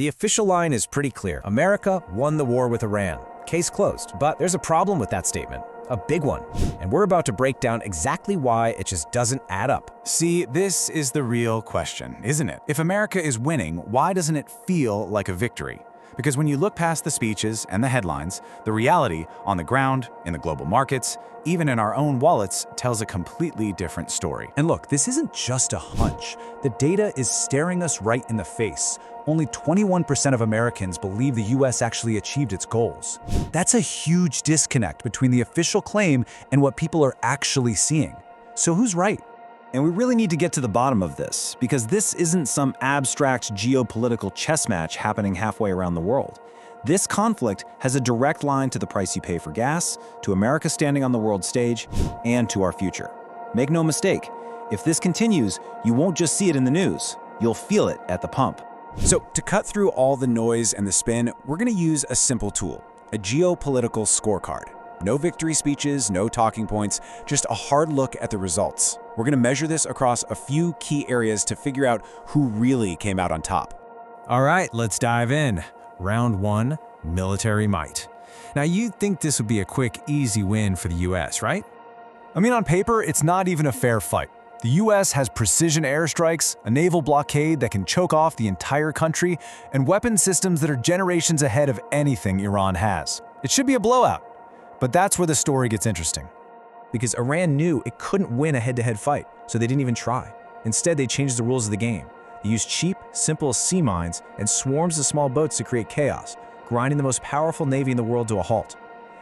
The official line is pretty clear. America won the war with Iran. Case closed. But there's a problem with that statement. A big one. And we're about to break down exactly why it just doesn't add up. See, this is the real question, isn't it? If America is winning, why doesn't it feel like a victory? Because when you look past the speeches and the headlines, the reality on the ground, in the global markets, even in our own wallets, tells a completely different story. And look, this isn't just a hunch. The data is staring us right in the face. Only 21% of Americans believe the US actually achieved its goals. That's a huge disconnect between the official claim and what people are actually seeing. So who's right? And we really need to get to the bottom of this, because this isn't some abstract geopolitical chess match happening halfway around the world. This conflict has a direct line to the price you pay for gas, to America standing on the world stage, and to our future. Make no mistake, if this continues, you won't just see it in the news, you'll feel it at the pump. So to cut through all the noise and the spin, we're going to use a simple tool, a geopolitical scorecard. No victory speeches, no talking points, just a hard look at the results. We're going to measure this across a few key areas to figure out who really came out on top. All right, let's dive in. Round 1, military might. Now you'd think this would be a quick, easy win for the US, right? I mean, on paper, it's not even a fair fight. The US has precision airstrikes, a naval blockade that can choke off the entire country, and weapon systems that are generations ahead of anything Iran has. It should be a blowout. But that's where the story gets interesting. Because Iran knew it couldn't win a head-to-head fight, so they didn't even try. Instead, they changed the rules of the game. They used cheap, simple sea mines and swarms of small boats to create chaos, grinding the most powerful navy in the world to a halt.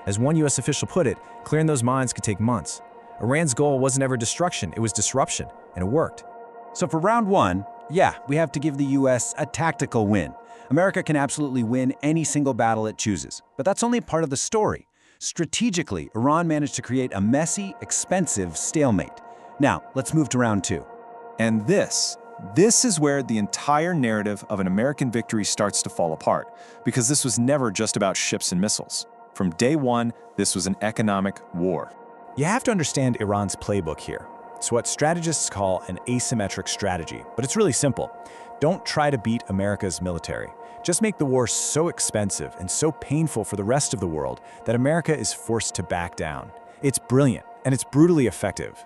As one US official put it, clearing those mines could take months. Iran's goal wasn't ever destruction, it was disruption, and it worked. So for round 1, yeah, we have to give the US a tactical win. America can absolutely win any single battle it chooses, but that's only part of the story. Strategically, Iran managed to create a messy, expensive stalemate. Now, let's move to round 2. And this is where the entire narrative of an American victory starts to fall apart, because this was never just about ships and missiles. From day one, this was an economic war. You have to understand Iran's playbook here. It's what strategists call an asymmetric strategy, but it's really simple. Don't try to beat America's military. Just make the war so expensive and so painful for the rest of the world that America is forced to back down. It's brilliant, and it's brutally effective.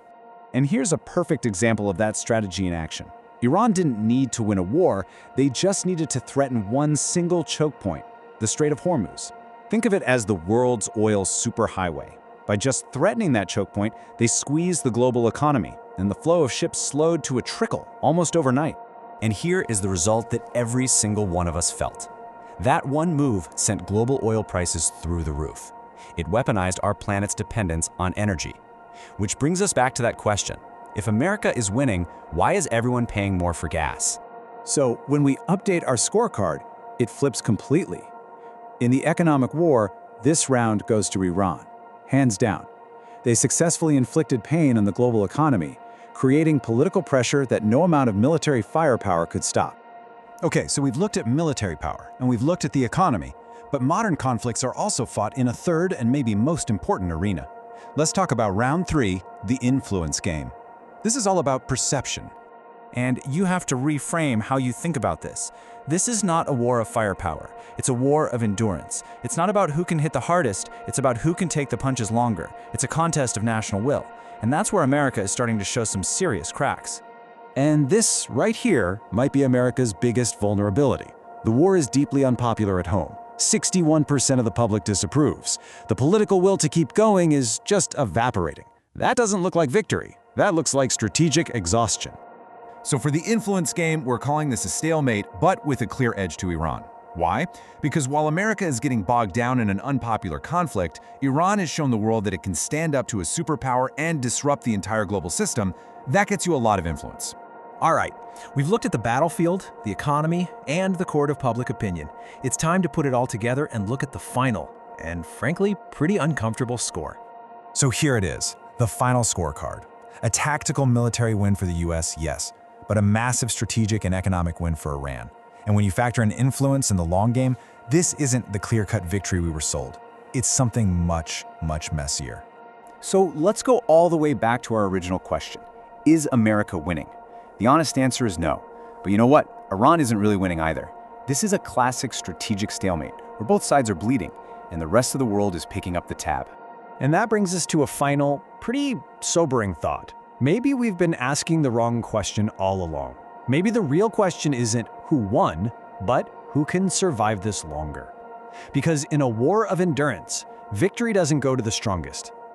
And here's a perfect example of that strategy in action. Iran didn't need to win a war, they just needed to threaten one single choke point, the Strait of Hormuz. Think of it as the world's oil superhighway. By just threatening that choke point, they squeezed the global economy, and the flow of ships slowed to a trickle almost overnight. And here is the result that every single one of us felt. That one move sent global oil prices through the roof. It weaponized our planet's dependence on energy. Which brings us back to that question. If America is winning, why is everyone paying more for gas? So when we update our scorecard, it flips completely. In the economic war, this round goes to Iran, hands down. They successfully inflicted pain on the global economy, creating political pressure that no amount of military firepower could stop. Okay, so we've looked at military power, and we've looked at the economy, but modern conflicts are also fought in a third and maybe most important arena. Let's talk about round 3, the influence game. This is all about perception. And you have to reframe how you think about this. This is not a war of firepower. It's a war of endurance. It's not about who can hit the hardest, it's about who can take the punches longer. It's a contest of national will. And that's where America is starting to show some serious cracks. And this right here might be America's biggest vulnerability. The war is deeply unpopular at home. 61% of the public disapproves. The political will to keep going is just evaporating. That doesn't look like victory. That looks like strategic exhaustion. So for the influence game, we're calling this a stalemate, but with a clear edge to Iran. Why? Because while America is getting bogged down in an unpopular conflict, Iran has shown the world that it can stand up to a superpower and disrupt the entire global system. That gets you a lot of influence. All right, we've looked at the battlefield, the economy, and the court of public opinion. It's time to put it all together and look at the final, and frankly, pretty uncomfortable score. So here it is, the final scorecard. A tactical military win for the US, yes, but a massive strategic and economic win for Iran. And when you factor in influence in the long game, this isn't the clear-cut victory we were sold. It's something much, much messier. So let's go all the way back to our original question. Is America winning? The honest answer is no. But you know what? Iran isn't really winning either. This is a classic strategic stalemate, where both sides are bleeding, and the rest of the world is picking up the tab. And that brings us to a final, pretty sobering thought. Maybe we've been asking the wrong question all along. Maybe the real question isn't who won, but who can survive this longer. Because in a war of endurance, victory doesn't go to the strongest.